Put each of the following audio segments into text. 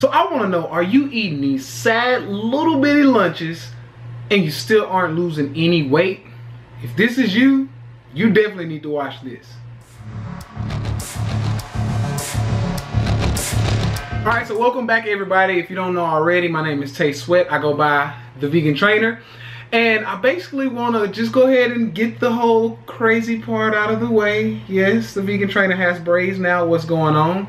So I want to know, are you eating these sad little bitty lunches and you still aren't losing any weight? If this is you, you definitely need to watch this. Alright, so welcome back everybody. If you don't know already, my name is Tay Sweat. I go by The Vegan Trainer. And I basically want to just go ahead and get the whole crazy part out of the way. Yes, The Vegan Trainer has braids now. What's going on?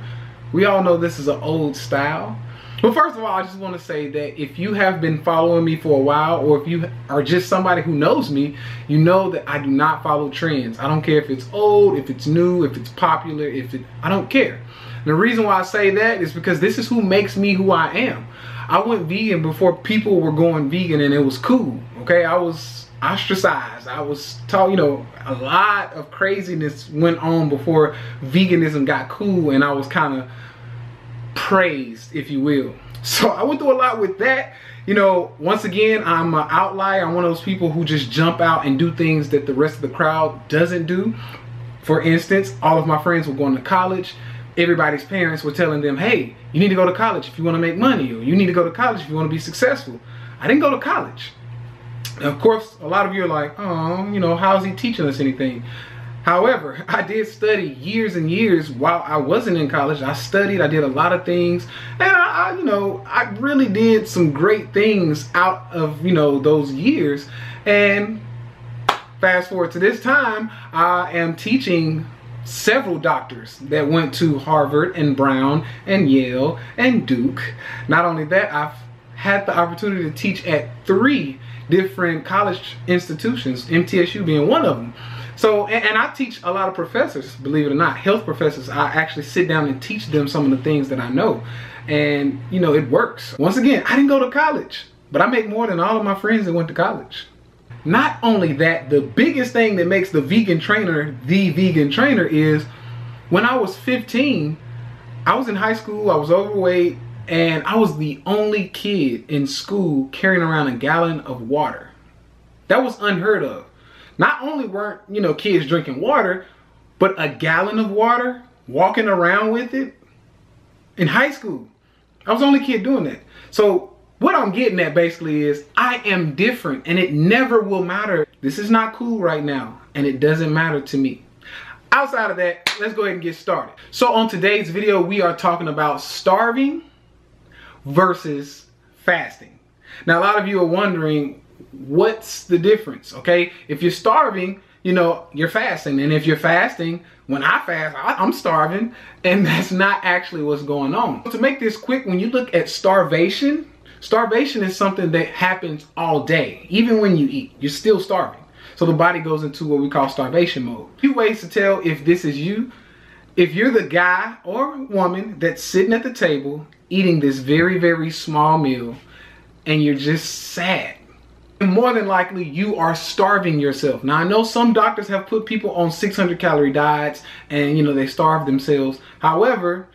We all know this is an old style. But first of all, I just want to say that if you have been following me for a while, or if you are just somebody who knows me, you know that I do not follow trends. I don't care if it's old, if it's new, if it's popular, I don't care. The reason why I say that is because this is who makes me who I am. I went vegan before people were going vegan and it was cool, okay? I was ostracized. I was taught, you know, a lot of craziness went on before veganism got cool, and I was kind of praised, if you will. So I went through a lot with that. You know, once again, I'm an outlier. I'm one of those people who just jump out and do things that the rest of the crowd doesn't do. For instance, all of my friends were going to college. Everybody's parents were telling them, hey, you need to go to college if you want to make money, or you need to go to college if you want to be successful. I didn't go to college. And of course, a lot of you are like, oh, you know, how is he teaching us anything? However, I did study years and years while I wasn't in college. I studied, I did a lot of things, and I you know, I really did some great things out of, you know, those years. And fast forward to this time, I am teaching several doctors that went to Harvard and Brown and Yale and Duke. Not only that, I've had the opportunity to teach at 3 different college institutions, MTSU being one of them. So, and I teach a lot of professors, believe it or not, health professors. I actually sit down and teach them some of the things that I know. And, you know, it works. Once again, I didn't go to college, but I make more than all of my friends that went to college. Not only that, the biggest thing that makes the vegan trainer the vegan trainer is when I was 15, I was in high school, I was overweight, and I was the only kid in school carrying around a gallon of water. That was unheard of. Not only weren't, you know, kids drinking water, but a gallon of water, walking around with it in high school. I was the only kid doing that. So what I'm getting at basically is I am different, and it never will matter. This is not cool right now, and it doesn't matter to me. Outside of that, let's go ahead and get started. So on today's video, we are talking about starving versus fasting. Now, a lot of you are wondering, what's the difference, okay? If you're starving, you know, you're fasting. And if you're fasting, when I fast, I'm starving, and that's not actually what's going on. To make this quick, when you look at starvation, starvation is something that happens all day. Even when you eat, you're still starving. So the body goes into what we call starvation mode. A few ways to tell if this is you. If you're the guy or woman that's sitting at the table eating this very, very small meal and you're just sad, more than likely you are starving yourself. Now, I know some doctors have put people on 600 calorie diets and, you know, they starve themselves. However,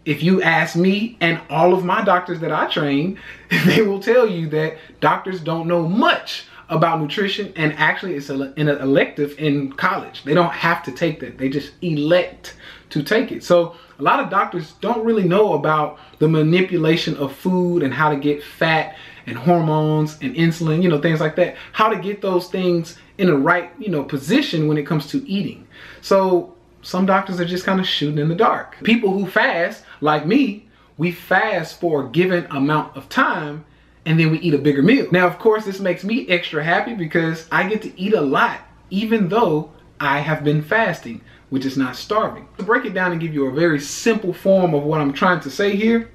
if you ask me and all of my doctors that I train, they will tell you that doctors don't know much about nutrition, and actually it's an elective in college. They don't have to take that. They just elect to take it. So a lot of doctors don't really know about the manipulation of food and how to get fat and hormones and insulin, you know, things like that. How to get those things in the right, you know, position when it comes to eating. So some doctors are just kind of shooting in the dark. People who fast, like me, we fast for a given amount of time and then we eat a bigger meal. Now, of course, this makes me extra happy because I get to eat a lot even though I have been fasting, which is not starving. To break it down and give you a very simple form of what I'm trying to say here,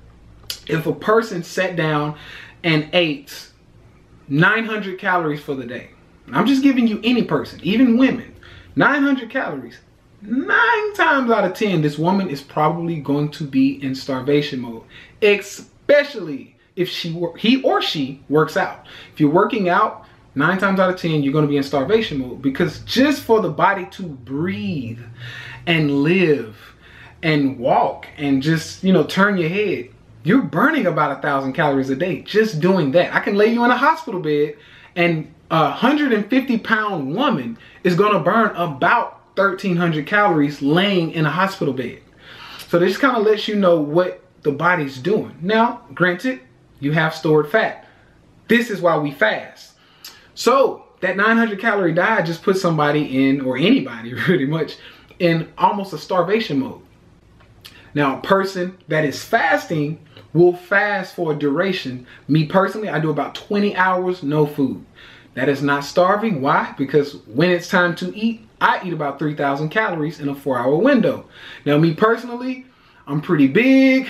if a person sat down and ate 900 calories for the day, I'm just giving you any person, even women, 900 calories, 9 times out of 10, this woman is probably going to be in starvation mode, especially if he or she works out. If you're working out, 9 times out of 10, you're going to be in starvation mode, because just for the body to breathe and live and walk and just, you know, turn your head, you're burning about 1,000 calories a day just doing that. I can lay you in a hospital bed and a 150-pound woman is going to burn about 1,300 calories laying in a hospital bed. So this kind of lets you know what the body's doing. Now, granted, you have stored fat. This is why we fast. So that 900 calorie diet just puts somebody in, or anybody pretty much, in almost a starvation mode. Now, a person that is fasting will fast for a duration. Me personally, I do about 20 hours, no food. That is not starving. Why? Because when it's time to eat, I eat about 3,000 calories in a 4-hour window. Now, me personally, I'm pretty big.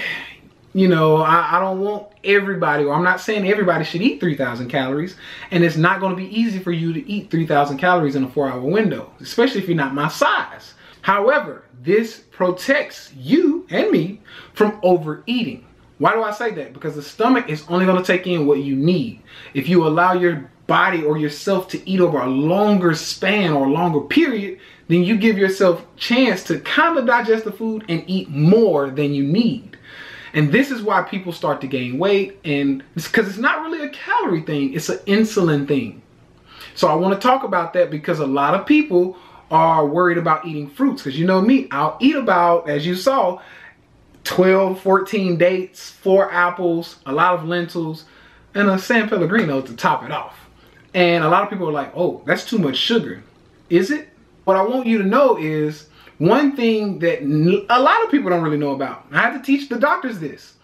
You know, I don't want everybody, or I'm not saying everybody should eat 3,000 calories. And it's not going to be easy for you to eat 3,000 calories in a 4-hour window, especially if you're not my size. However, this protects you and me from overeating. Why do I say that? Because the stomach is only going to take in what you need. If you allow your body or yourself to eat over a longer span or a longer period, then you give yourself a chance to kind of digest the food and eat more than you need. And this is why people start to gain weight, and it's because it's not really a calorie thing, it's an insulin thing. So I want to talk about that because a lot of people are worried about eating fruits. Because you know me, I'll eat about, as you saw, 12, 14 dates, 4 apples, a lot of lentils, and a San Pellegrino to top it off. And a lot of people are like, oh, that's too much sugar. Is it? What I want you to know is one thing that a lot of people don't really know about. I have to teach the doctors this.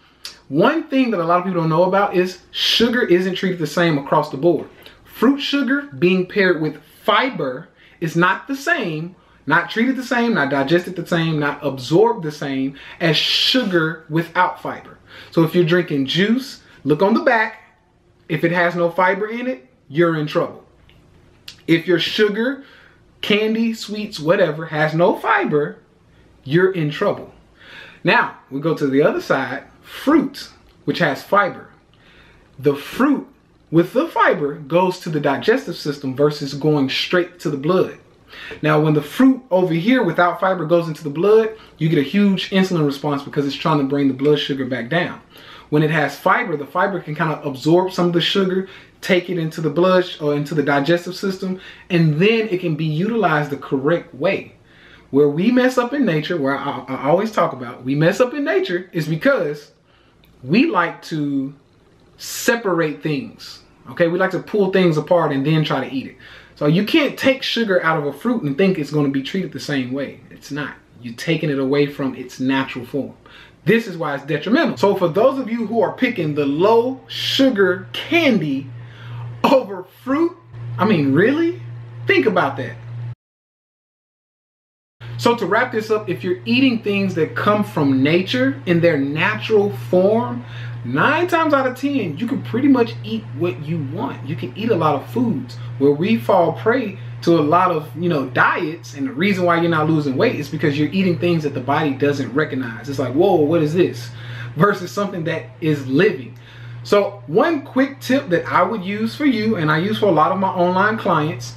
One thing that a lot of people don't know about is sugar isn't treated the same across the board. Fruit sugar being paired with fiber is not the same, not treated the same, not digested the same, not absorbed the same as sugar without fiber. So if you're drinking juice, look on the back. If it has no fiber in it, you're in trouble. If your sugar, candy, sweets, whatever, has no fiber, you're in trouble. Now, we go to the other side, fruit, which has fiber. The fruit with the fiber goes to the digestive system versus going straight to the blood. Now, when the fruit over here without fiber goes into the blood, you get a huge insulin response because it's trying to bring the blood sugar back down. When it has fiber, the fiber can kind of absorb some of the sugar, take it into the blood or into the digestive system, and then it can be utilized the correct way. Where we mess up in nature, where I always talk about, we mess up in nature is because we like to separate things. Okay, we like to pull things apart and then try to eat it. So you can't take sugar out of a fruit and think it's going to be treated the same way. It's not. You're taking it away from its natural form. This is why it's detrimental. So for those of you who are picking the low sugar candy over fruit, I mean, really? Think about that. So to wrap this up, if you're eating things that come from nature in their natural form, 9 times out of 10, you can pretty much eat what you want. You can eat a lot of foods. Where we fall prey to a lot of, diets, and the reason why you're not losing weight is because you're eating things that the body doesn't recognize. It's like, whoa, what is this? Versus something that is living. So one quick tip that I would use for you, and I use for a lot of my online clients,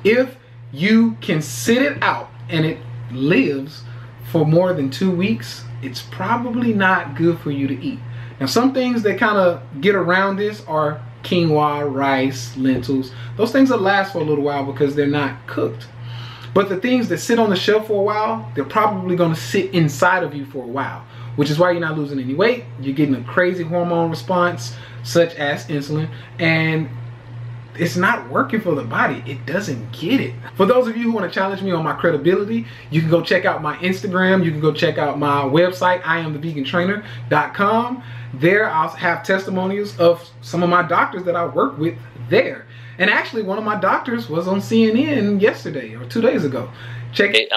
if you can sit it out and it lives for more than 2 weeks, it's probably not good for you to eat. Now, some things that kind of get around this are quinoa, rice, lentils. Those things will last for a little while because they're not cooked. But the things that sit on the shelf for a while, they're probably going to sit inside of you for a while, which is why you're not losing any weight. You're getting a crazy hormone response, such as insulin, and it's not working for the body. It doesn't get it. For those of you who want to challenge me on my credibility, you can go check out my Instagram. You can go check out my website, IamTheVeganTrainer.com. There I'll have testimonials of some of my doctors that I work with there. And actually, one of my doctors was on CNN yesterday or 2 days ago. Check it.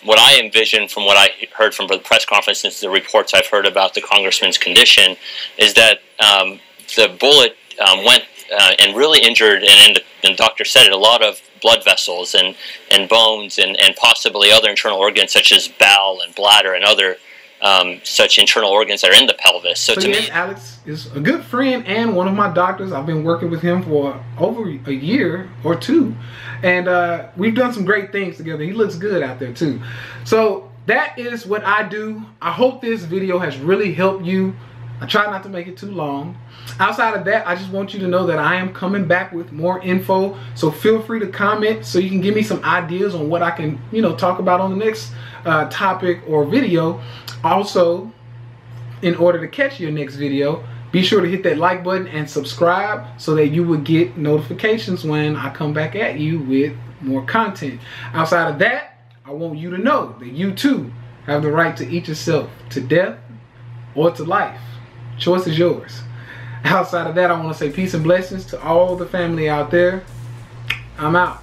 What I envision from what I heard from the press conference and the reports I've heard about the congressman's condition is that the bullet went and really injured, and the doctor said it, a lot of blood vessels and bones and possibly other internal organs such as bowel and bladder and other such internal organs that are in the pelvis. So to yes, me, Alex is a good friend and one of my doctors. I've been working with him for over a year or two, and we've done some great things together. He looks good out there too. So that is what I do. I hope this video has really helped you. I try not to make it too long. Outside of that, I just want you to know that I am coming back with more info. So feel free to comment so you can give me some ideas on what I can, talk about on the next topic or video. Also, in order to catch your next video, be sure to hit that like button and subscribe so that you will get notifications when I come back at you with more content. Outside of that, I want you to know that you too have the right to eat yourself to death or to life. Choice is yours. Outside of that, I want to say peace and blessings to all the family out there. I'm out.